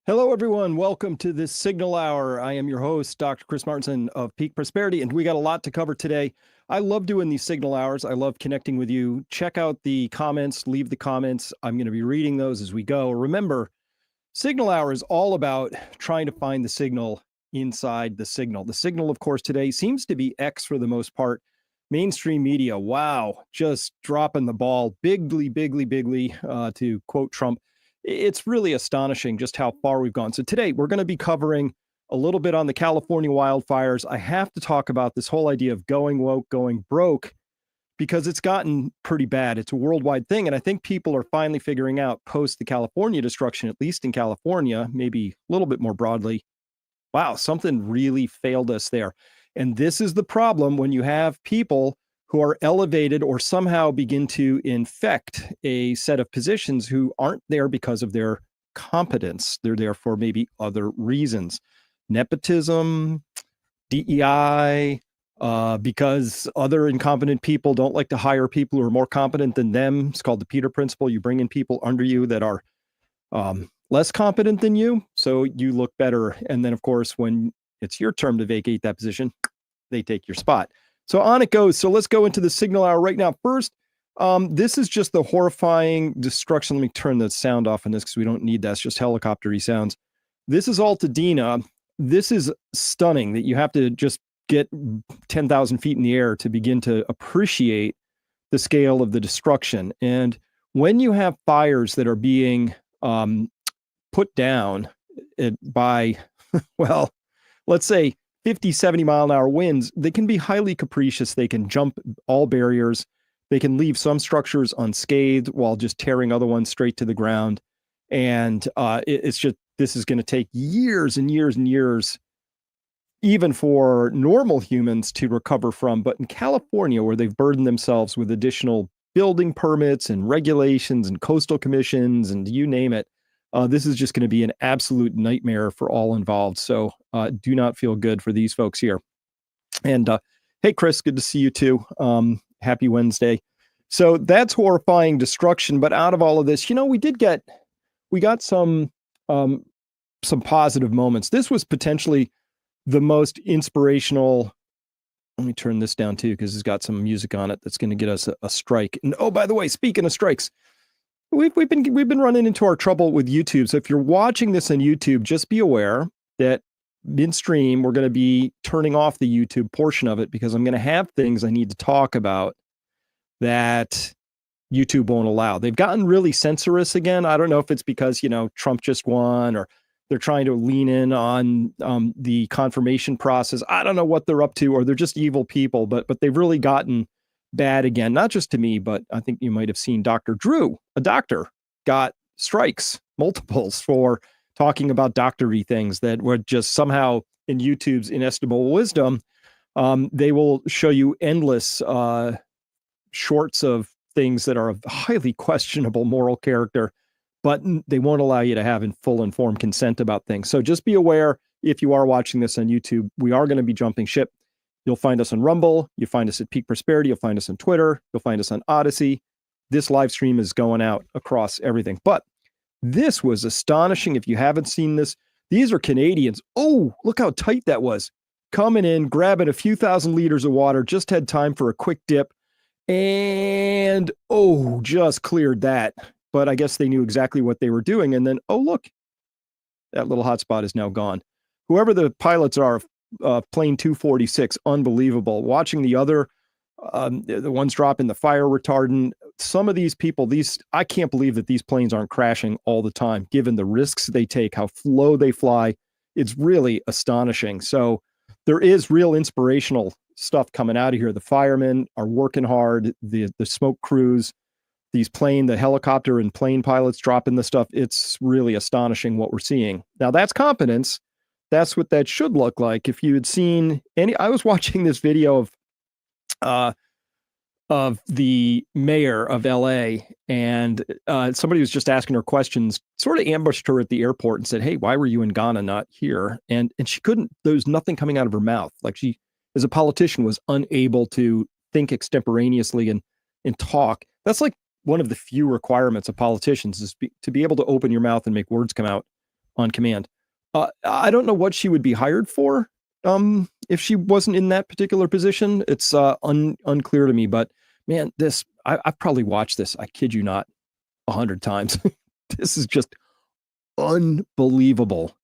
Hello, everyone. Welcome to this Signal Hour. I am your host, Dr. Chris Martinson of Peak Prosperity, and we got a lot to cover today. I love doing these Signal Hours. I love connecting with you. Check out the comments, leave the comments. I'm going to be reading those as we go. Remember, Signal Hour is all about trying to find the signal inside the signal. The signal, of course, today seems to be X for the most part. Mainstream media, wow, just dropping the ball bigly, to quote Trump. It's really astonishing just how far we've gone. So today we're going to be covering a little bit on the California wildfires. I have to talk about this whole idea of going woke, going broke, because it's gotten pretty bad. It's a worldwide thing. And I think people are finally figuring out post the California destruction, at least in California, maybe a little bit more broadly, wow, something really failed us there. And this is the problem when you have people who are elevated or somehow begin to infect a set of positions who aren't there because of their competence. They're there for maybe other reasons. Nepotism, DEI, because other incompetent people don't like to hire people who are more competent than them. It's called the Peter Principle. You bring in people under you that are less competent than you, so you look better. And then, of course, when it's your turn to vacate that position, they take your spot. So on it goes. So let's go into the Signal Hour right now. First, this is just the horrifying destruction. Let me turn the sound off on this because we don't need that. It's just helicopter-y sounds. This is Altadena. This is stunning that you have to just get 10,000 feet in the air to begin to appreciate the scale of the destruction. And when you have fires that are being put down by, well, let's say 50, 70 mile an hour winds, they can be highly capricious. They can jump all barriers. They can leave some structures unscathed while just tearing other ones straight to the ground. And it's just, this is going to take years and years and years, even for normal humans to recover from. But in California, where they've burdened themselves with additional building permits and regulations and coastal commissions and you name it, this is just going to be an absolute nightmare for all involved. So do not feel good for these folks here. And hey, Chris, good to see you too. Happy Wednesday. So that's horrifying destruction. But out of all of this, we got some positive moments. This was potentially the most inspirational. Let me turn this down too, because it's got some music on it that's going to get us a strike. And oh, by the way, speaking of strikes, we've been running into our trouble with YouTube. So if you're watching this on YouTube, just be aware that midstream we're going to be turning off the YouTube portion of it because I'm going to have things I need to talk about that YouTube won't allow. They've gotten really censorious again. I don't know if it's because, Trump just won or they're trying to lean in on the confirmation process. I don't know what they're up to, or they're just evil people, but they've really gotten bad again, not just to me, but I think you might have seen Dr. Drew, a doctor, got strikes, multiples, for talking about doctory things that were just somehow, in YouTube's inestimable wisdom, they will show you endless shorts of things that are of highly questionable moral character, but they won't allow you to have in full informed consent about things. So just be aware, if you are watching this on YouTube, we are going to be jumping ship. You'll find us on Rumble. You'll find us at Peak Prosperity. You'll find us on Twitter. You'll find us on Odyssey. This live stream is going out across everything. But this was astonishing. If you haven't seen this, these are Canadians. Oh, look how tight that was. Coming in, grabbing a few thousand liters of water, just had time for a quick dip. And, just cleared that. But I guess they knew exactly what they were doing. And then, look, that little hotspot is now gone. Whoever the pilots are, plane 246, unbelievable. Watching the other, the ones dropping the fire retardant, some of these people, I can't believe that these planes aren't crashing all the time, given the risks they take, how slow they fly. It's really astonishing. So there is real inspirational stuff coming out of here. The firemen are working hard, the smoke crews, the helicopter and plane pilots dropping the stuff. It's really astonishing what we're seeing. Now that's competence. That's what that should look like. If you had seen I was watching this video of the mayor of LA, and somebody was just asking her questions, sort of ambushed her at the airport and said, "Hey, why were you in Ghana, not here?" And she couldn't, there was nothing coming out of her mouth. Like, she, as a politician, was unable to think extemporaneously and talk. That's like one of the few requirements of politicians, is to be able to open your mouth and make words come out on command. I don't know what she would be hired for if she wasn't in that particular position. It's unclear to me, but man, I've probably watched this, I kid you not, 100 times. This is just unbelievable,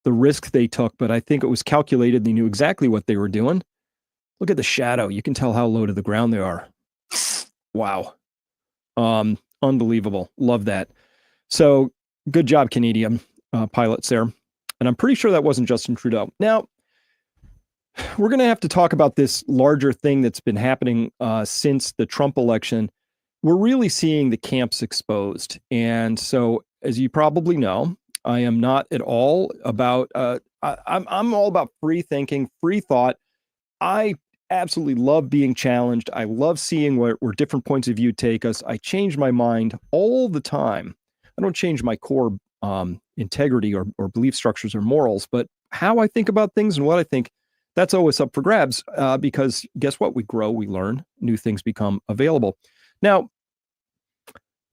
the risk they took, but I think it was calculated. They knew exactly what they were doing. Look at the shadow. You can tell how low to the ground they are. Wow. Unbelievable. Love that. So good job, Canadian pilots there. And I'm pretty sure that wasn't Justin Trudeau. Now, we're going to have to talk about this larger thing that's been happening since the Trump election. We're really seeing the camps exposed. And so, as you probably know, I am not at all about, I'm all about free thinking, free thought. I absolutely love being challenged. I love seeing where different points of view take us. I change my mind all the time. I don't change my core integrity or belief structures or morals, but how I think about things and what I think, that's always up for grabs because guess what? We grow, we learn, new things become available. Now,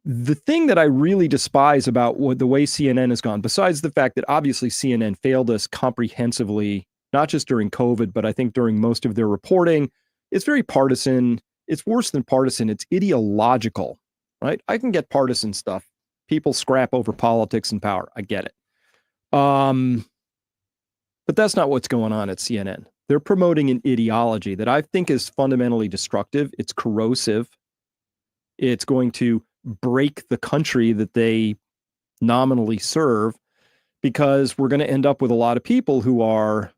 the thing that I really despise about the way CNN has gone, besides the fact that obviously CNN failed us comprehensively, not just during COVID, but I think during most of their reporting, it's very partisan. It's worse than partisan. It's ideological, right? I can get partisan stuff. People scrap over politics and power. I get it. But that's not what's going on at CNN. They're promoting an ideology that I think is fundamentally destructive. It's corrosive. It's going to break the country that they nominally serve because we're going to end up with a lot of people who are,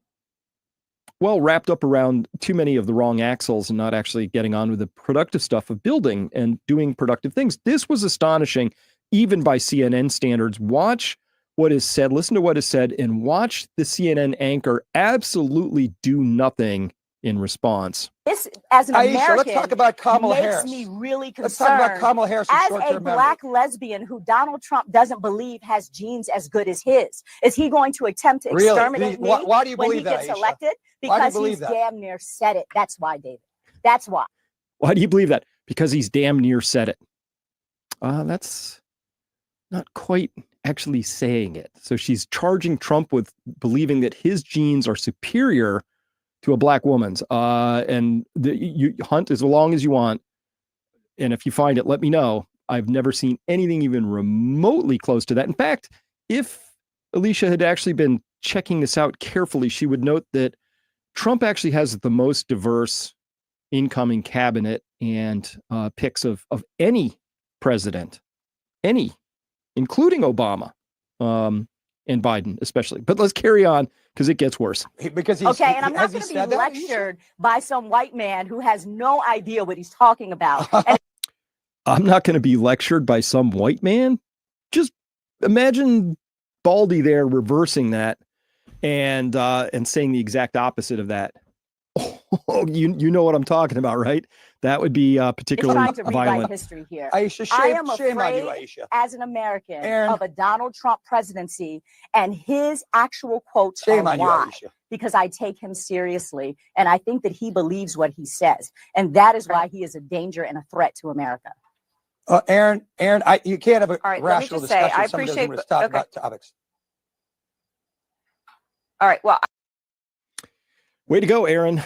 well, wrapped up around too many of the wrong axles and not actually getting on with the productive stuff of building and doing productive things. This was astonishing, even by CNN standards. Watch what is said, listen to what is said, and watch the CNN anchor absolutely do nothing in response. This, as an Aisha, American, let's talk about Kamala makes Harris. me really concerned. Let's talk about Kamala Harris. As a black lesbian who Donald Trump doesn't believe has genes as good as his, is he going to attempt to exterminate me why do you when he believe that, gets Aisha? elected? Because he's damn near said it. That's why, David. That's why. Why do you believe that? Because he's damn near said it. That's not quite actually saying it. So she's charging Trump with believing that his genes are superior to a black woman's. And you hunt as long as you want. And if you find it, let me know. I've never seen anything even remotely close to that. In fact, if Alicia had actually been checking this out carefully, she would note that Trump actually has the most diverse incoming cabinet and picks of any president, including Obama and Biden especially. But let's carry on because it gets worse. And I'm not going to be lectured by some white man who has no idea what he's talking about. I'm not going to be lectured by some white man. Just imagine Baldy there reversing that and saying the exact opposite of that. Oh, you know what I'm talking about, right? That would be particularly trying to rewrite violent. History here. Aisha, I am shame on you, afraid, Aisha. as an American, Aaron, of a Donald Trump presidency and his actual quotes shame are on you, why. Aisha. Because I take him seriously, and I think that he believes what he says, and that is why he is a danger and a threat to America. Aaron, you can't have a right, rational discussion. I appreciate to talk about topics. All right. Well. Way to go, Aaron.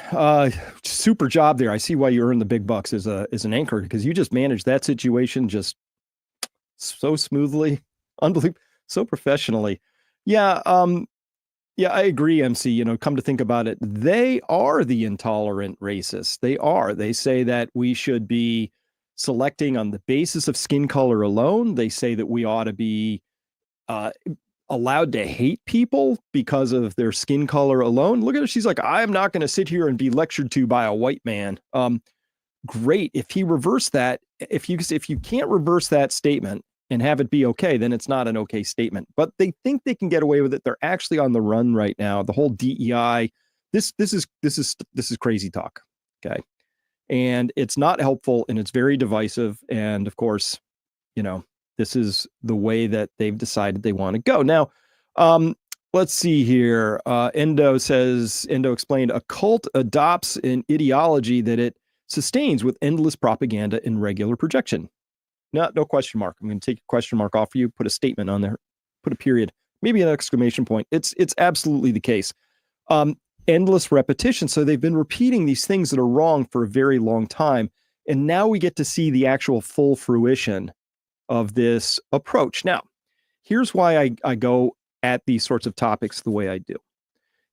Super job there. I see why you earn the big bucks as an anchor, because you just managed that situation just so smoothly, unbelievable, so professionally. Yeah, I agree, MC. You know, come to think about it, they are the intolerant racists. They are. They say that we should be selecting on the basis of skin color alone. They say that we ought to be allowed to hate people because of their skin color alone. Look at her. She's like, I'm not going to sit here and be lectured to by a white man. Great. If he reversed that, if you can't reverse that statement and have it be okay, then it's not an okay statement. But they think they can get away with it. They're actually on the run right now. The whole DEI, this is crazy talk. Okay. And it's not helpful and it's very divisive. And of course, you know, this is the way that they've decided they want to go. Now, let's see here. Endo explained a cult adopts an ideology that it sustains with endless propaganda and regular projection. No question mark. I'm going to take a question mark off for you, put a statement on there, put a period. maybe an exclamation point. It's absolutely the case. Endless repetition. So they've been repeating these things that are wrong for a very long time. And now we get to see the actual full fruition of this approach. Now, here's why I go at these sorts of topics the way I do.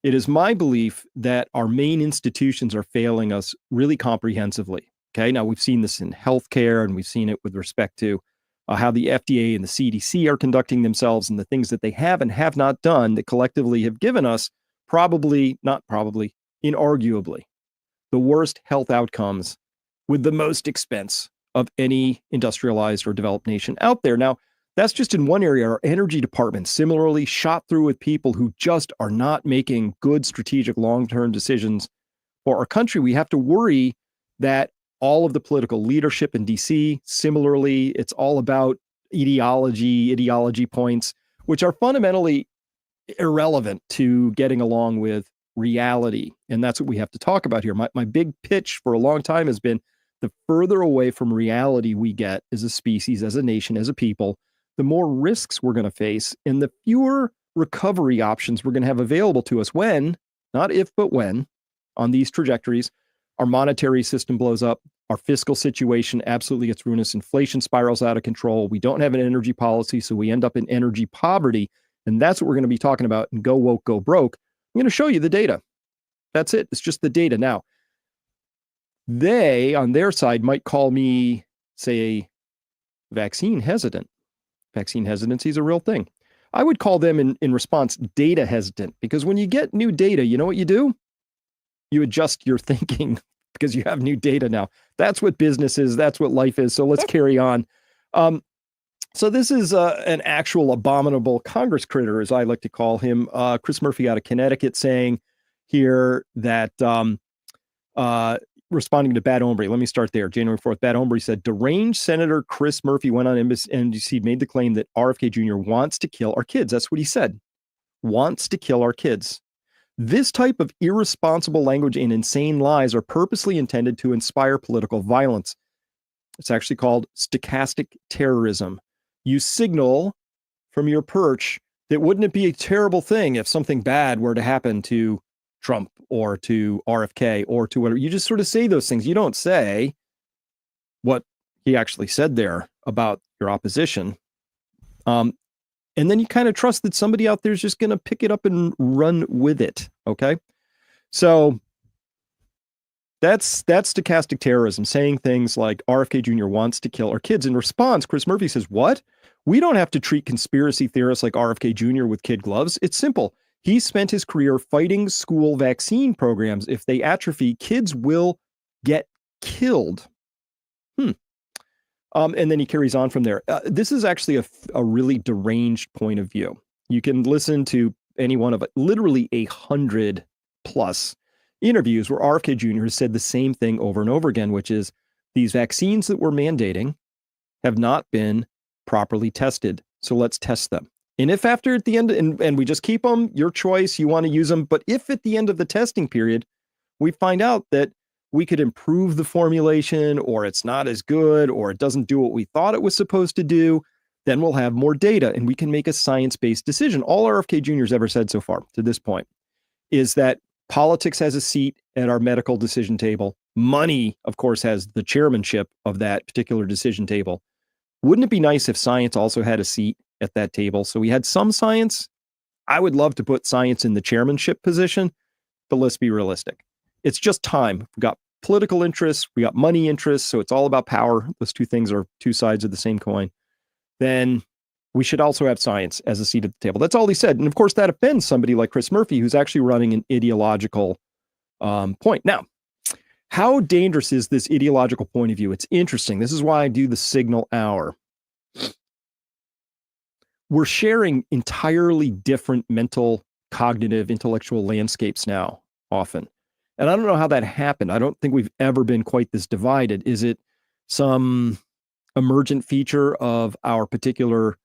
It is my belief that our main institutions are failing us really comprehensively. Okay. Now, we've seen this in healthcare, and we've seen it with respect to how the FDA and the CDC are conducting themselves, and the things that they have and have not done that collectively have given us inarguably, the worst health outcomes with the most expense of any industrialized or developed nation out there. Now, that's just in one area. Our energy department similarly shot through with people who just are not making good strategic long-term decisions for our country. We have to worry that all of the political leadership in DC, similarly, it's all about ideology points, which are fundamentally irrelevant to getting along with reality. And that's what we have to talk about here. My big pitch for a long time has been the further away from reality we get as a species, as a nation, as a people, the more risks we're going to face and the fewer recovery options we're going to have available to us when, not if, but when, on these trajectories, our monetary system blows up, our fiscal situation absolutely gets ruinous, inflation spirals out of control, we don't have an energy policy, so we end up in energy poverty. And that's what we're going to be talking about in Go Woke, Go Broke. I'm going to show you the data. That's it. It's just the data. Now, they, on their side, might call me, say, vaccine hesitant. Vaccine hesitancy is a real thing. I would call them, in response, data hesitant, because when you get new data, you know what you do? You adjust your thinking because you have new data now. That's what business is. That's what life is. So let's carry on. So this is an actual abominable Congress critter, as I like to call him, Chris Murphy out of Connecticut, saying here that responding to Bad Hombre. Let me start there. January 4th, Bad Hombre said, deranged Senator Chris Murphy went on NBC, made the claim that RFK Jr. wants to kill our kids. That's what he said. Wants to kill our kids. This type of irresponsible language and insane lies are purposely intended to inspire political violence. It's actually called stochastic terrorism. You signal from your perch that wouldn't it be a terrible thing if something bad were to happen to Trump or to RFK or to whatever. You just sort of say those things. You don't say what he actually said there about your opposition. And then you kind of trust that somebody out there is just going to pick it up and run with it. Okay. So that's stochastic terrorism, saying things like RFK Jr. wants to kill our kids. In response, Chris Murphy says, what? We don't have to treat conspiracy theorists like RFK Jr. with kid gloves. It's simple. He spent his career fighting school vaccine programs. If they atrophy, kids will get killed. And then he carries on from there. This is actually a really deranged point of view. You can listen to any one of it, literally 100+ interviews where RFK Jr. has said the same thing over and over again, which is these vaccines that we're mandating have not been properly tested. So let's test them. And if after at the end, and we just keep them, your choice, you want to use them. But if at the end of the testing period, we find out that we could improve the formulation, or it's not as good, or it doesn't do what we thought it was supposed to do, then we'll have more data and we can make a science-based decision. All RFK Jr. has ever said so far to this point is that politics has a seat at our medical decision table. Money, of course, has the chairmanship of that particular decision table. Wouldn't it be nice if science also had a seat at that table? So we had some science. I would love to put science in the chairmanship position, but let's be realistic. It's just time. We've got political interests, we got money interests, so it's all about power. Those two things are two sides of the same coin. Then we should also have science as a seat at the table. That's all he said. And of course, that offends somebody like Chris Murphy, who's actually running an ideological point. Now, how dangerous is this ideological point of view? It's interesting. This is why I do the Signal Hour. We're sharing entirely different mental, cognitive, intellectual landscapes now, often. And I don't know how that happened. I don't think we've ever been quite this divided. Is it some emergent feature of our particular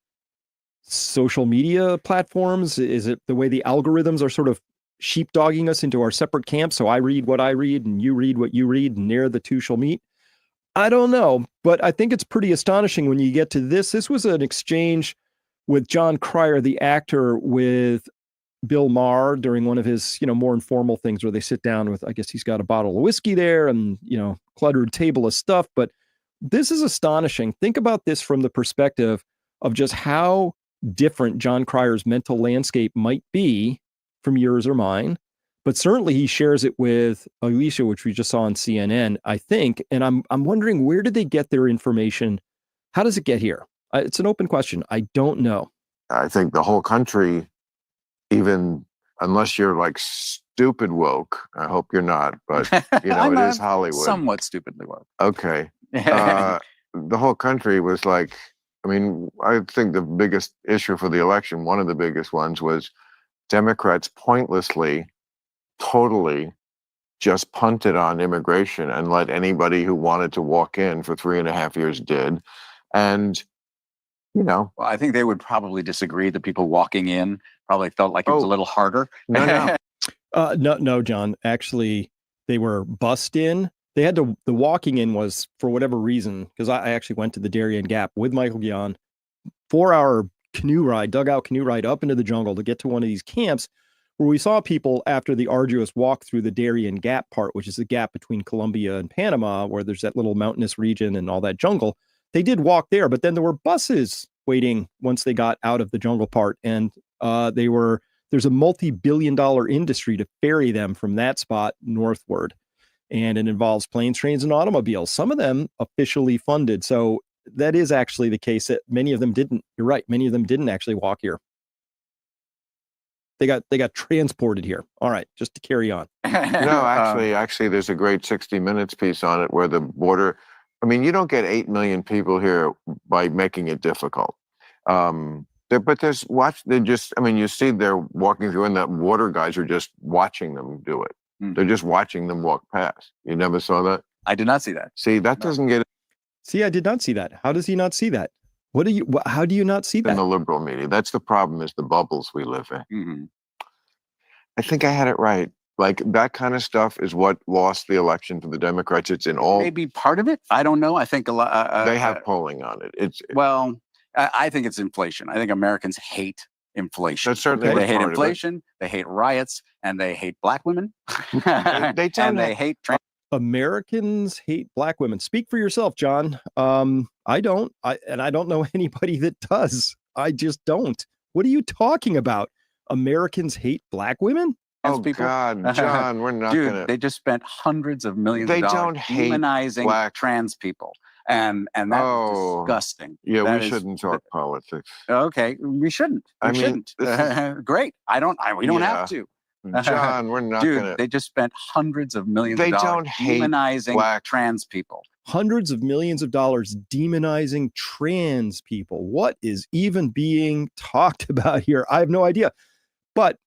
social media platforms? Is it the way the algorithms are sort of sheepdogging us into our separate camps? So I read what I read and you read what you read, and ne'er the two shall meet. I don't know, but I think it's pretty astonishing when you get to this. This was an exchange with John Cryer, the actor, with Bill Maher during one of his, more informal things where they sit down with, I guess he's got a bottle of whiskey there and, cluttered table of stuff. But this is astonishing. Think about this from the perspective of just how different John Cryer's mental landscape might be from yours or mine. But certainly he shares it with Alicia, which we just saw on CNN, I think. And I'm wondering, where did they get their information? How does it get here? It's an open question. I don't know. I think the whole country, even unless you're like stupid woke, I hope you're not, but it is Hollywood. Somewhat stupidly woke. Okay. The whole country was like, I think the biggest issue for the election, one of the biggest ones, was Democrats pointlessly, totally just punted on immigration and let anybody who wanted to walk in for 3.5 years did. And, Well, I think they would probably disagree. The people walking in probably felt like it was a little harder. No. No, John. Actually, they were bussed in. They had to, the walking in was, for whatever reason, because I actually went to the Darien Gap with Michael Guion, 4-hour dugout canoe ride up into the jungle to get to one of these camps where we saw people after the arduous walk through the Darien Gap part, which is the gap between Colombia and Panama, where there's that little mountainous region and all that jungle. They did walk there, but then there were buses waiting once they got out of the jungle part. And there's a multi-billion-dollar industry to ferry them from that spot northward. And it involves planes, trains, and automobiles, some of them officially funded. So that is actually the case that many of them didn't. You're right. Many of them didn't actually walk here. They got transported here. All right, just to carry on. No, actually, there's a great 60 Minutes piece on it where the border, you don't get 8 million people here by making it difficult. But you see they're walking through and that water guys are just watching them do it. They're just watching them walk past. You never saw that? I did not see that. See, that doesn't get See, I did not see that. How does he not see that? How do you not see that? in the liberal media. That's the problem, is the bubbles we live in. Mm-hmm. I think I had it right. Like, that kind of stuff is what lost the election for the Democrats. It's in all. Maybe part of it. I don't know. I think a lot. They have polling on it. I think it's inflation. I think Americans hate inflation. That's certainly They hate part of it. inflation. They hate riots, and they hate black women. They and they hate trans. Americans hate black women. Speak for yourself, John. I don't. I don't know anybody that does. I just don't. What are you talking about? Americans hate black women? Oh, people. God, John, we're not Dude, gonna. they just spent hundreds of millions of They dollars don't hate demonizing trans people. And that's disgusting. Yeah, That we is- shouldn't talk politics. Okay, we shouldn't. We shouldn't. Great. We don't have to. John, we're not Dude, gonna. they just spent hundreds of millions They of dollars don't hate demonizing trans people. Hundreds of millions of dollars demonizing trans people. What is even being talked about here? I have no idea. But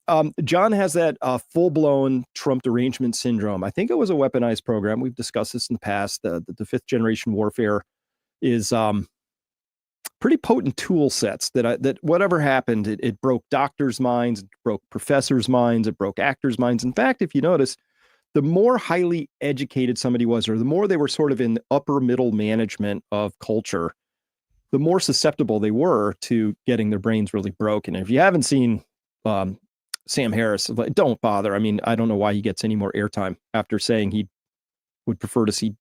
John has that full-blown Trump derangement syndrome. I think it was a weaponized program. We've discussed this in the past. The fifth generation warfare is pretty potent tool sets that whatever happened, it broke doctors' minds, it broke professors' minds, it broke actors' minds. In fact, if you notice, the more highly educated somebody was, or the more they were sort of in upper middle management of culture, the more susceptible they were to getting their brains really broken. And if you haven't seen Sam Harris, don't bother. I don't know why he gets any more airtime after saying he would prefer to see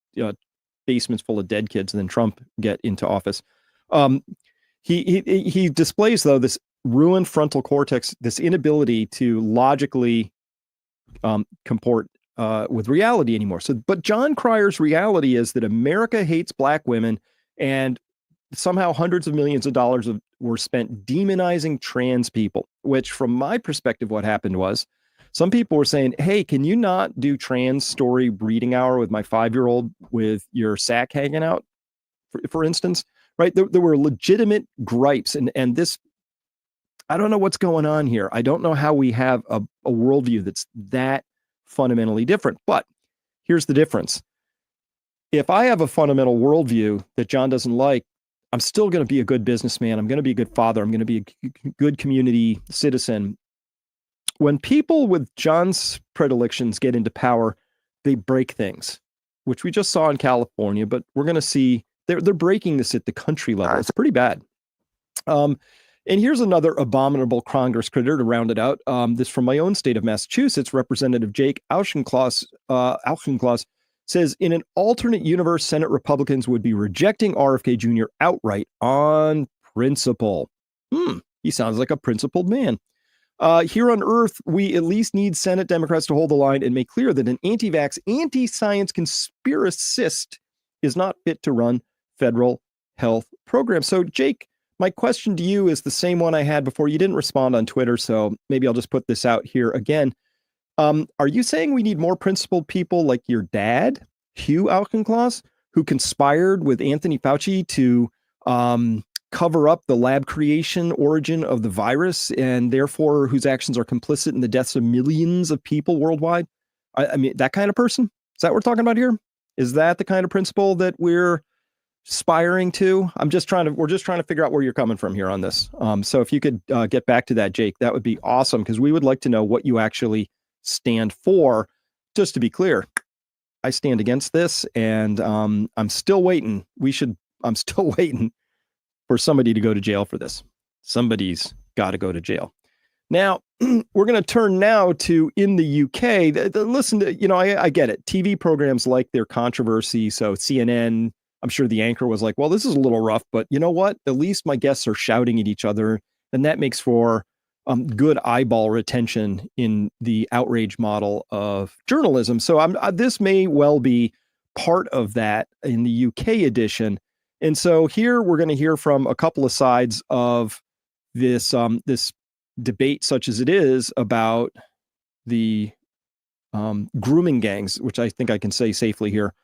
basements full of dead kids than Trump get into office. He displays, though, this ruined frontal cortex, this inability to logically comport with reality anymore. But John Cryer's reality is that America hates black women, and somehow hundreds of millions of dollars were spent demonizing trans people, which from my perspective, what happened was some people were saying, hey, can you not do trans story reading hour with my 5-year-old with your sack hanging out, for instance, right? There were legitimate gripes. And this, I don't know what's going on here. I don't know how we have a worldview that's that fundamentally different. But here's the difference. If I have a fundamental worldview that John doesn't like, I'm still going to be a good businessman. I'm going to be a good father. I'm going to be a good community citizen. When people with John's predilections get into power, they break things, which we just saw in California, but we're going to see they're breaking this at the country level. It's pretty bad. And here's another abominable Congress critter to round it out. This from my own state of Massachusetts, Representative Jake Auchincloss says, in an alternate universe, Senate Republicans would be rejecting RFK Jr. outright on principle. He sounds like a principled man. Here on Earth, we at least need Senate Democrats to hold the line and make clear that an anti-vax, anti-science conspiracist is not fit to run federal health programs. So, Jake, my question to you is the same one I had before. You didn't respond on Twitter, so maybe I'll just put this out here again. Are you saying we need more principled people like your dad, Hugh Claus, who conspired with Anthony Fauci to cover up the lab creation origin of the virus, and therefore whose actions are complicit in the deaths of millions of people worldwide? I mean, that kind of person? Is that what we're talking about here? Is that the kind of principle that we're aspiring to? We're just trying to figure out where you're coming from here on this. So if you could get back to that, Jake, that would be awesome, because we would like to know what you actually stand for. Just to be clear, I stand against this, and I'm still waiting. I'm still waiting for somebody to go to jail for this. Somebody's got to go to jail. Now, we're going to turn now to in the UK. Listen to, I get it. TV programs like their controversy. So CNN, I'm sure the anchor was like, well, this is a little rough, but you know what? At least my guests are shouting at each other, and that makes for good eyeball retention in the outrage model of journalism. So this may well be part of that in the UK edition. And so here we're going to hear from a couple of sides of this this debate, such as it is, about the grooming gangs, which I think I can say safely here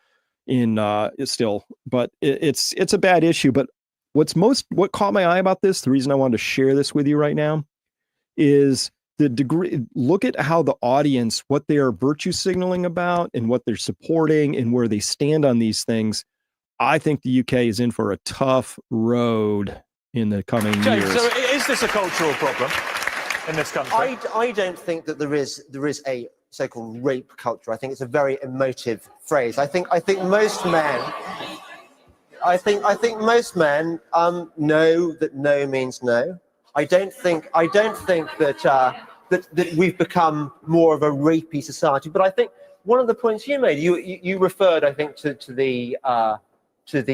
in still, but it's a bad issue. But what caught my eye about this, the reason I wanted to share this with you right now, is the degree. Look at how the audience, what they are virtue signaling about and what they're supporting and where they stand on these things. I think the UK is in for a tough road in the coming James, years. so is this a cultural problem in this country? I don't think that there is a so-called rape culture. I think it's a very emotive phrase. I think most men know that no means no. I don't think that we've become more of a rapey society. But I think one of the points you made, you referred, I think, to the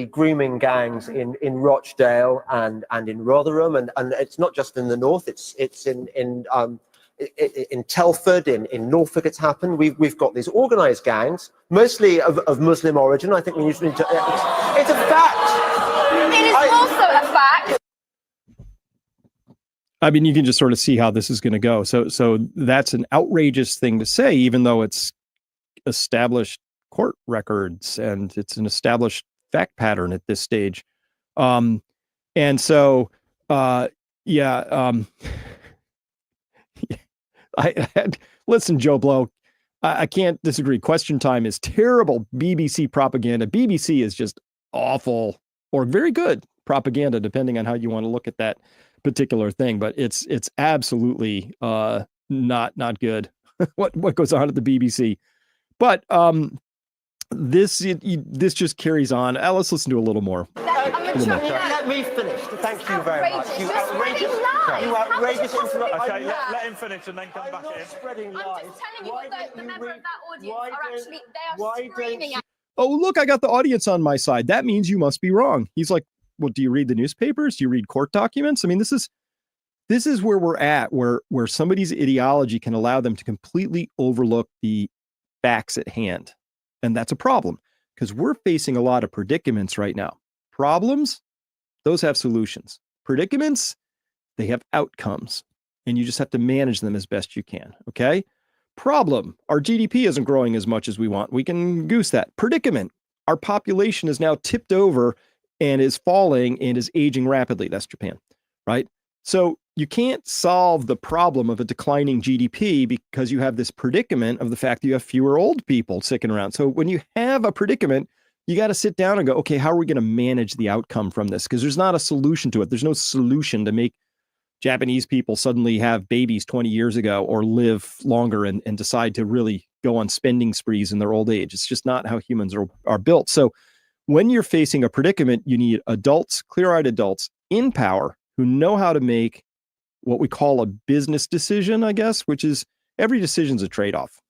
grooming gangs in Rochdale and in Rotherham, and it's not just in the north. It's in Telford, in Norfolk. It's happened. We've got these organised gangs, mostly of Muslim origin. I think we need to. It's a fact. It is also a fact. I mean, you can just sort of see how this is going to go. So that's an outrageous thing to say, even though it's established court records and it's an established fact pattern at this stage. And so, listen, Joe Blow, I can't disagree. Question Time is terrible BBC propaganda. BBC is just awful or very good propaganda, depending on how you want to look at that particular thing. But it's absolutely not good what goes on at the BBC. But this just carries on. Let's listen to a little more. Let me finish. Thank you very much. You outrageous information. Okay, let him finish and then come back in. Spreading lies. I'm just telling you what the member of that audience why are don't- actually, they why are don't screaming at. Oh, look, I got the audience on my side. That means you must be wrong. He's like, well, do you read the newspapers? Do you read court documents? I mean, this is where we're at, where somebody's ideology can allow them to completely overlook the facts at hand. And that's a problem, because we're facing a lot of predicaments right now. Problems, those have solutions. Predicaments, they have outcomes, and you just have to manage them as best you can. Okay. Problem, our GDP isn't growing as much as we want. We can goose that. Predicament, our population is now tipped over and is falling and is aging rapidly. That's Japan, right? So you can't solve the problem of a declining GDP because you have this predicament of the fact that you have fewer old people sticking around. So when you have a predicament, you got to sit down and go, okay, how are we going to manage the outcome from this? Because there's not a solution to it. There's no solution to make Japanese people suddenly have babies 20 years ago or live longer and decide to really go on spending sprees in their old age. It's just not how humans are built. So when you're facing a predicament, you need adults, clear-eyed adults in power who know how to make what we call a business decision, I guess, which is every decision's a trade-off.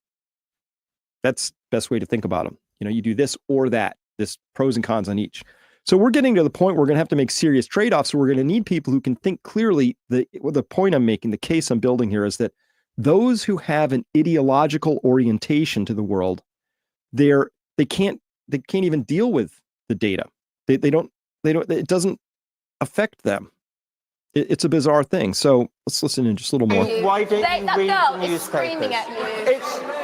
That's the best way to think about them. You do this or that, this pros and cons on each. So we're getting to the point where we're going to have to make serious trade-offs. So we're going to need people who can think clearly. The point I'm making, the case I'm building here is that those who have an ideological orientation to the world, they can't even deal with the data. They don't, it doesn't affect them. It's a bizarre thing. So let's listen in just a little more. Why don't That you read girl the is screaming newspapers? at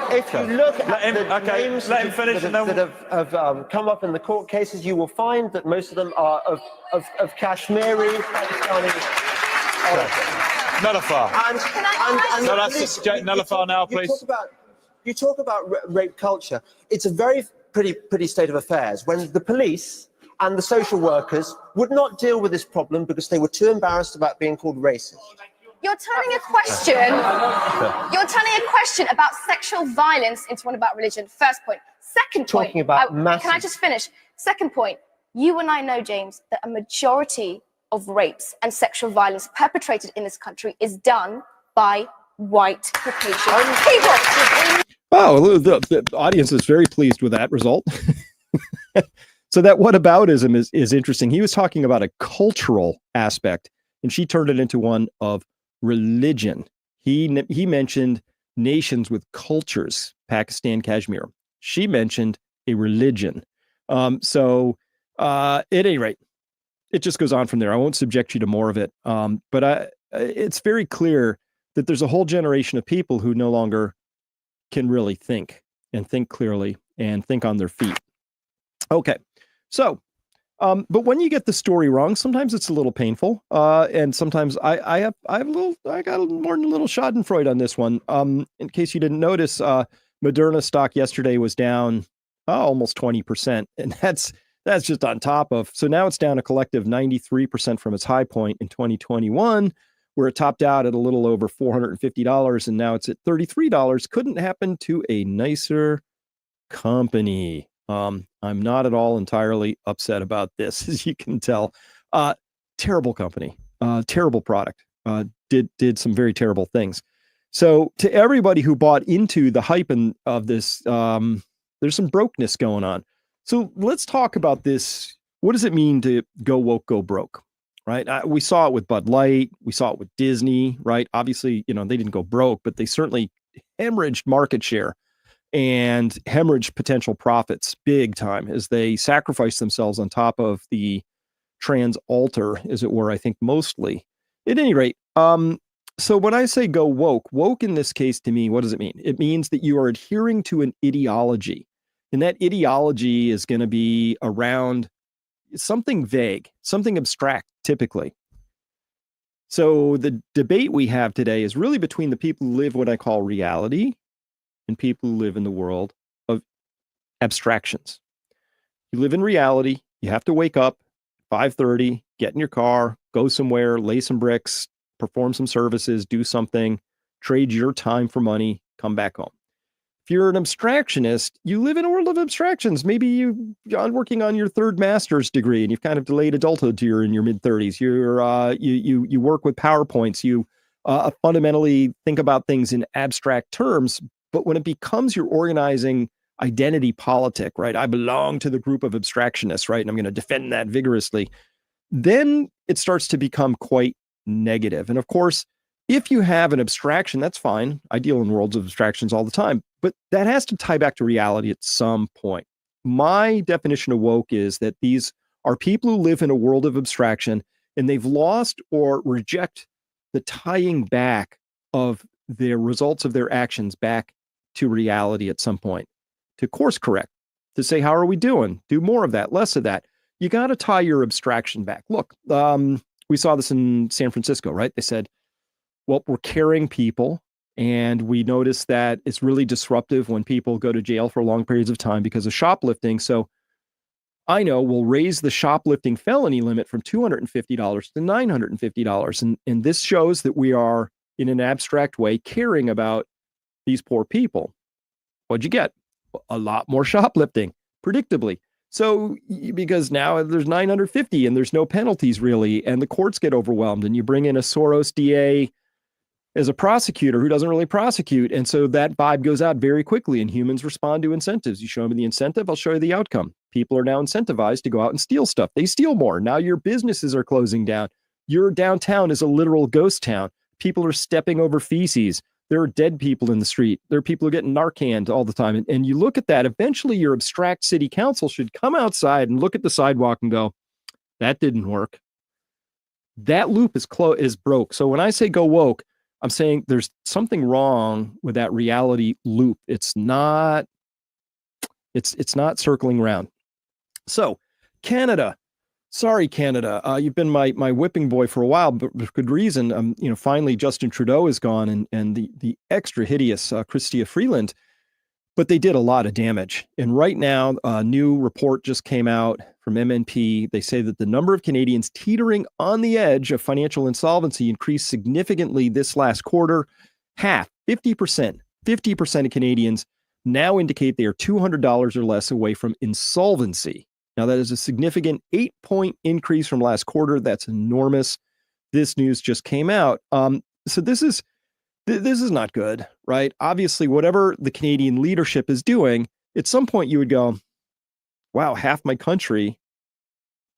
you. If you look at Let him- the okay, names let him finish that, and then have come up in the court cases, you will find that most of them are of Kashmiri, Pakistani origin. Nullifier. And No, that's Nullifier now, please. You talk about rape culture. It's a very pretty state of affairs when the police and the social workers would not deal with this problem because they were too embarrassed about being called racist. You're turning a question. You're turning a question about sexual violence into one about religion. First point. Second point. Talking about Can I massive- just finish? Second point. You and I know, James, that a majority of rapes and sexual violence perpetrated in this country is done by white Caucasian people. Oh, the audience is very pleased with that result. So that whataboutism is interesting. He was talking about a cultural aspect, and she turned it into one of religion. He mentioned nations with cultures, Pakistan, Kashmir. She mentioned a religion. So at any rate, it just goes on from there. I won't subject you to more of it. But it's very clear that there's a whole generation of people who no longer can really think and think clearly and think on their feet. Okay. So, but when you get the story wrong, sometimes it's a little painful. And sometimes I got a little schadenfreude on this one. In case you didn't notice, Moderna stock yesterday was down almost 20%. And that's just on top of, so now it's down a collective 93% from its high point in 2021, where it topped out at a little over $450. And now it's at $33. Couldn't happen to a nicer company. I'm not at all entirely upset about this, as you can tell. Terrible company, terrible product, did some very terrible things. So to everybody who bought into the hype of this, there's some brokenness going on. So let's talk about this. What does it mean to go woke, go broke? Right? We saw it with Bud Light. We saw it with Disney, right? Obviously, they didn't go broke, but they certainly hemorrhaged market share and hemorrhage potential profits big time as they sacrifice themselves on top of the trans altar, as it were, I think mostly. At any rate, so when I say go woke in this case to me, what does it mean? It means that you are adhering to an ideology. And that ideology is going to be around something vague, something abstract, typically. So the debate we have today is really between the people who live what I call reality and people who live in the world of abstractions. You live in reality. You have to wake up 5:30, get in your car, go somewhere, lay some bricks, perform some services, do something, trade your time for money, come back home. If you're an abstractionist, you live in a world of abstractions. Maybe you're working on your third master's degree and you've kind of delayed adulthood to you're in your mid-30s. You work with PowerPoints. You fundamentally think about things in abstract terms. But when it becomes your organizing identity politic, right? I belong to the group of abstractionists, right? And I'm going to defend that vigorously. Then it starts to become quite negative. And of course, if you have an abstraction, that's fine. I deal in worlds of abstractions all the time, but that has to tie back to reality at some point. My definition of woke is that these are people who live in a world of abstraction and they've lost or reject the tying back of their results of their actions back to reality at some point, to course correct, to say, how are we doing? Do more of that, less of that. You got to tie your abstraction back. Look, we saw this in San Francisco, right? They said, well, we're caring people. And we noticed that it's really disruptive when people go to jail for long periods of time because of shoplifting. So I know we'll raise the shoplifting felony limit from $250 to $950. And this shows that we are, in an abstract way, caring about these poor people. What'd you get? A lot more shoplifting, predictably. So because now there's 950 and there's no penalties really, and the courts get overwhelmed, and you bring in a Soros DA as a prosecutor who doesn't really prosecute. And so that vibe goes out very quickly, and humans respond to incentives. You show them the incentive, I'll show you the outcome. People are now incentivized to go out and steal stuff. They steal more. Now your businesses are closing down. Your downtown is a literal ghost town. People are stepping over feces. There are dead people in the street. There are people who get Narcan all the time. And you look at that, eventually your abstract city council should come outside and look at the sidewalk and go, that didn't work. That loop is broke. So when I say go woke, I'm saying there's something wrong with that reality loop. It's not circling around. So Canada, sorry, Canada, you've been my whipping boy for a while, but for good reason. Finally Justin Trudeau is gone, and the extra hideous Chrystia Freeland, but they did a lot of damage. And right now, a new report just came out from MNP. They say that the number of Canadians teetering on the edge of financial insolvency increased significantly this last quarter. Half, 50% of Canadians now indicate they are $200 or less away from insolvency. Now, that is a significant 8-point increase from last quarter. That's enormous. This news just came out. So this is not good, right? Obviously, whatever the Canadian leadership is doing, at some point you would go, wow, half my country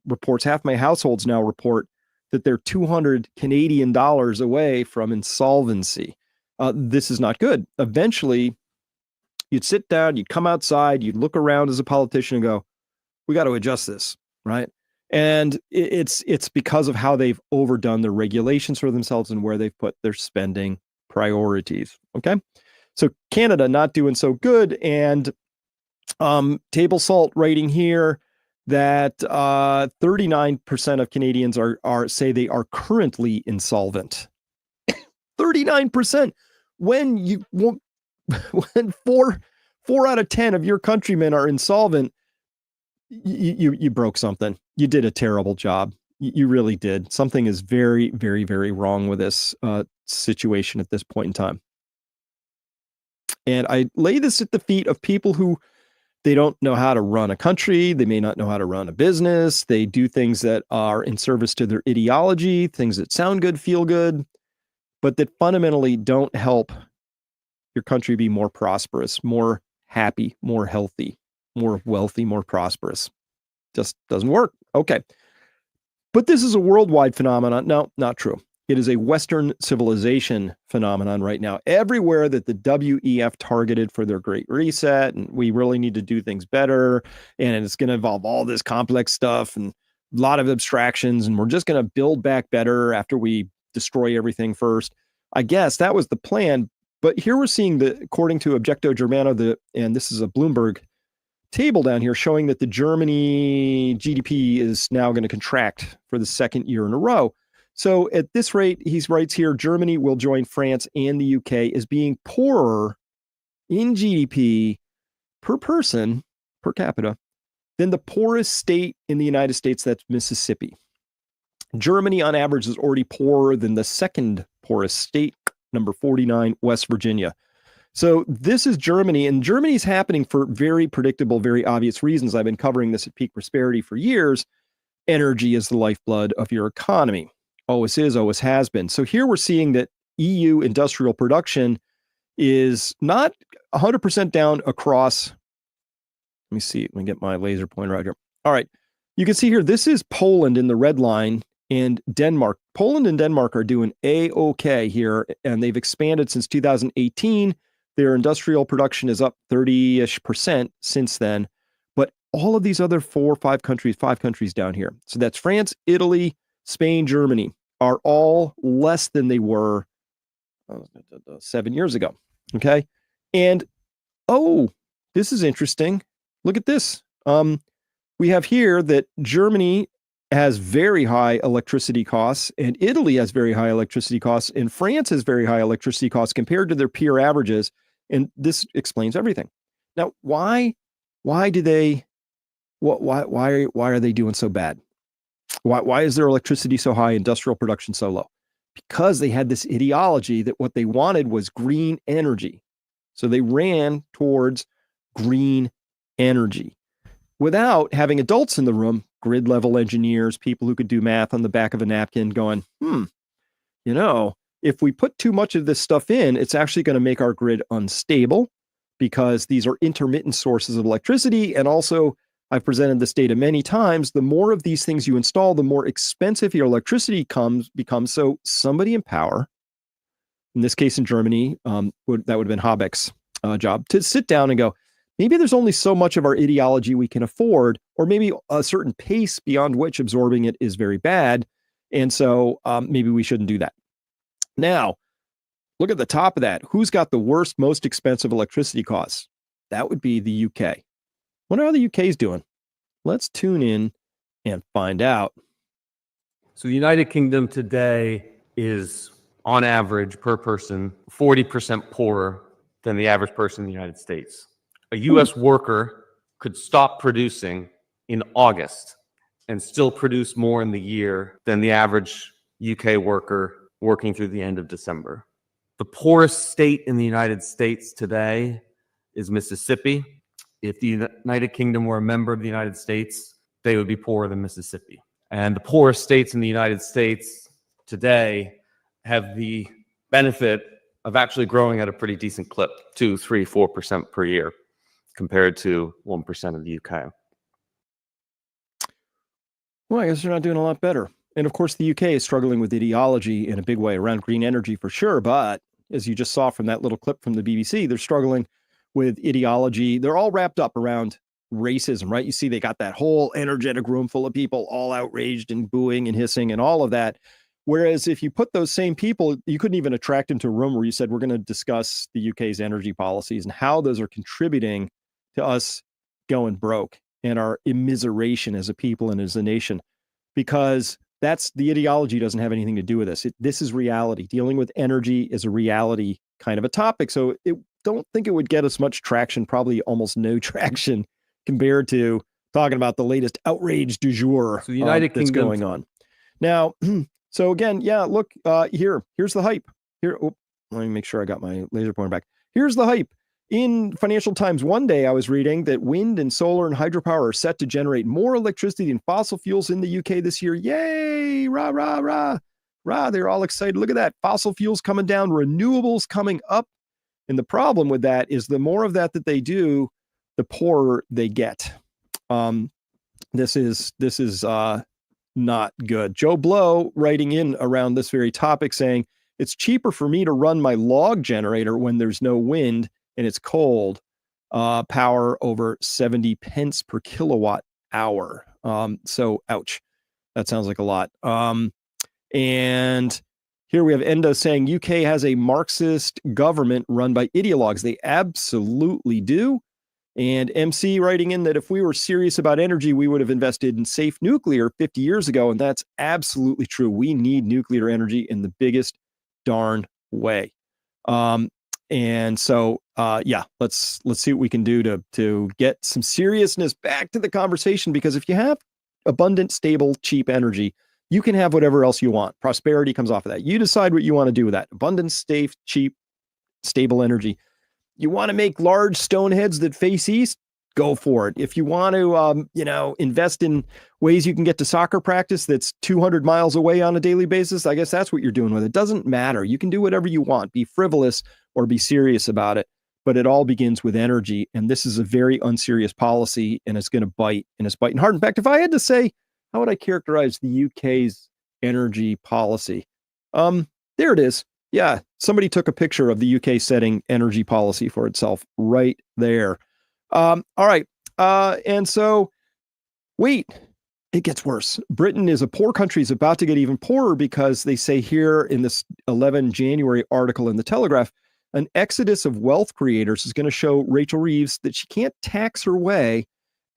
reports, half my households now report that they're 200 Canadian dollars away from insolvency. This is not good. Eventually, you'd sit down, you'd come outside, you'd look around as a politician and go, we got to adjust this, right? And it's because of how they've overdone their regulations for themselves and where they've put their spending priorities. Okay. So Canada not doing so good. And table salt writing here that 39% of Canadians say they are currently insolvent. 39%. When four out of 10 of your countrymen are insolvent, you broke something. You did a terrible job. You really did. Something is very, very, very wrong with this situation at this point in time. And I lay this at the feet of people who they don't know how to run a country. They may not know how to run a business. They do things that are in service to their ideology, things that sound good, feel good, but that fundamentally don't help your country be more prosperous, more happy, more healthy, more wealthy, more prosperous. Just doesn't work. Okay. But this is a worldwide phenomenon. No, not true. It is a Western civilization phenomenon right now. Everywhere that the WEF targeted for their Great Reset, and we really need to do things better, and it's going to involve all this complex stuff and a lot of abstractions, and we're just going to build back better after we destroy everything first. I guess that was the plan. But here we're seeing according to Objecto Germano, and this is a Bloomberg table down here showing that the Germany GDP is now going to contract for the second year in a row. So at this rate, he writes here, Germany will join France and the UK as being poorer in GDP per person, per capita, than the poorest state in the United States, that's Mississippi. Germany on average is already poorer than the second poorest state, number 49, West Virginia. So this is Germany, and Germany is happening for very predictable, very obvious reasons. I've been covering this at Peak Prosperity for years. Energy is the lifeblood of your economy. Always is, always has been. So here we're seeing that EU industrial production is not 100% down across. Let me see. Let me get my laser pointer right here. All right. You can see here, this is Poland in the red line and Denmark. Poland and Denmark are doing A-OK here, and they've expanded since 2018. Their industrial production is up 30-ish% since then. But all of these other five countries down here. So that's France, Italy, Spain, Germany are all less than they were 7 years ago. Okay. And, this is interesting. Look at this. We have here that Germany has very high electricity costs, and Italy has very high electricity costs, and France has very high electricity costs compared to their peer averages. And this explains everything. Now, why are they doing so bad? Why is their electricity so high, industrial production so low? Because they had this ideology that what they wanted was green energy. So they ran towards green energy. without having adults in the room, grid level engineers, people who could do math on the back of a napkin going, you know, if we put too much of this stuff in, it's actually going to make our grid unstable because these are intermittent sources of electricity. And also, I've presented this data many times, the more of these things you install, the more expensive your electricity becomes. So somebody in power, in this case in Germany, that would have been Habeck's job, to sit down and go, maybe there's only so much of our ideology we can afford, or maybe a certain pace beyond which absorbing it is very bad. And so maybe we shouldn't do that. Now, look at the top of that. Who's got the worst, most expensive electricity costs? That would be the UK. Wonder how the UK's doing. Let's tune in and find out. So the United Kingdom today is, on average, per person, 40% poorer than the average person in the United States. A US worker could stop producing in August and still produce more in the year than the average UK worker working through the end of December. The poorest state in the United States today is Mississippi. If the United Kingdom were a member of the United States, they would be poorer than Mississippi. And the poorest states in the United States today have the benefit of actually growing at a pretty decent clip, 2, 3, 4% per year, compared to 1% of the UK. Well, I guess they're not doing a lot better. And of course, the UK is struggling with ideology in a big way around green energy for sure. But as you just saw from that little clip from the BBC, they're struggling with ideology. They're all wrapped up around racism, right? You see, they got that whole energetic room full of people all outraged and booing and hissing and all of that. Whereas if you put those same people, you couldn't even attract them to a room where you said, we're going to discuss the UK's energy policies and how those are contributing to us going broke and our immiseration as a people and as a nation, because that's the ideology doesn't have anything to do with this. This is reality. Dealing with energy is a reality kind of a topic. So don't think it would get us much traction, probably almost no traction compared to talking about the latest outrage du jour So the United that's Kingdom going on. Now, so again, yeah, look, here's the hype. Here, let me make sure I got my laser pointer back. Here's the hype. In Financial Times one day, I was reading that wind and solar and hydropower are set to generate more electricity than fossil fuels in the UK this year. Yay! Rah, rah, rah. Rah, they're all excited. Look at that. Fossil fuels coming down, renewables coming up. And the problem with that is the more of that they do, the poorer they get. This is not good. Joe Blow writing in around this very topic saying, it's cheaper for me to run my log generator when there's no wind and it's cold, power over 70 pence per kilowatt hour. So ouch, that sounds like a lot. And here we have Endo saying UK has a Marxist government run by ideologues. They absolutely do. And MC writing in that if we were serious about energy, we would have invested in safe nuclear 50 years ago. And that's absolutely true. We need nuclear energy in the biggest darn way. And so, yeah, let's see what we can do to get some seriousness back to the conversation, because if you have abundant, stable, cheap energy, you can have whatever else you want. Prosperity comes off of that. You decide what you want to do with that. Abundant, safe, cheap, stable energy. You want to make large stone heads that face east? Go for it. If you want to, invest in ways you can get to soccer practice that's 200 miles away on a daily basis, I guess that's what you're doing with it. Doesn't matter. You can do whatever you want. Be frivolous or be serious about it. But it all begins with energy. And this is a very unserious policy, and it's going to bite, and it's biting hard. In fact, if I had to say, how would I characterize the UK's energy policy? There it is. Yeah, somebody took a picture of the UK setting energy policy for itself right there. All right. And so, wait, it gets worse. Britain is a poor country, is about to get even poorer, because they say here in this 11 January article in the Telegraph, an exodus of wealth creators is going to show Rachel Reeves that she can't tax her way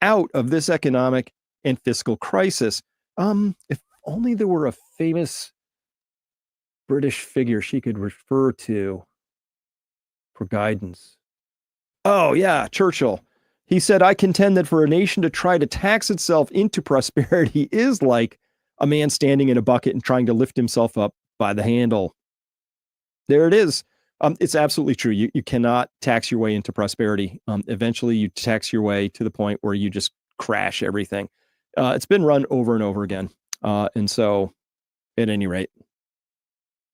out of this economic and fiscal crisis. If only there were a famous British figure she could refer to for guidance. Oh, yeah, Churchill. He said, I contend that for a nation to try to tax itself into prosperity is like a man standing in a bucket and trying to lift himself up by the handle. There it is. It's absolutely true. You cannot tax your way into prosperity. Eventually, you tax your way to the point where you just crash everything. It's been run over and over again. And so at any rate,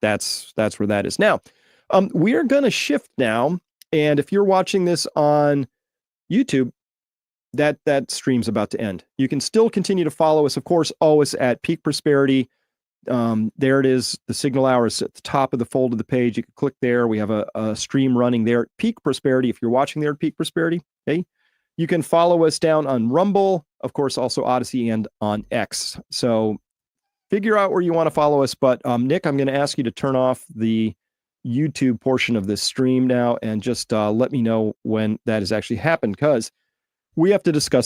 that's where that is. Now, we are going to shift now. And if you're watching this on YouTube, that stream's about to end. You can still continue to follow us, of course, always at Peak Prosperity. There it is. The Signal Hour is at the top of the fold of the page. You can click there. We have a stream running there at Peak Prosperity. If you're watching there at Peak Prosperity, okay, you can follow us down on Rumble, of course, also Odyssey and on X. So figure out where you want to follow us. But Nick, I'm going to ask you to turn off the YouTube portion of this stream now and just let me know when that has actually happened, because we have to discuss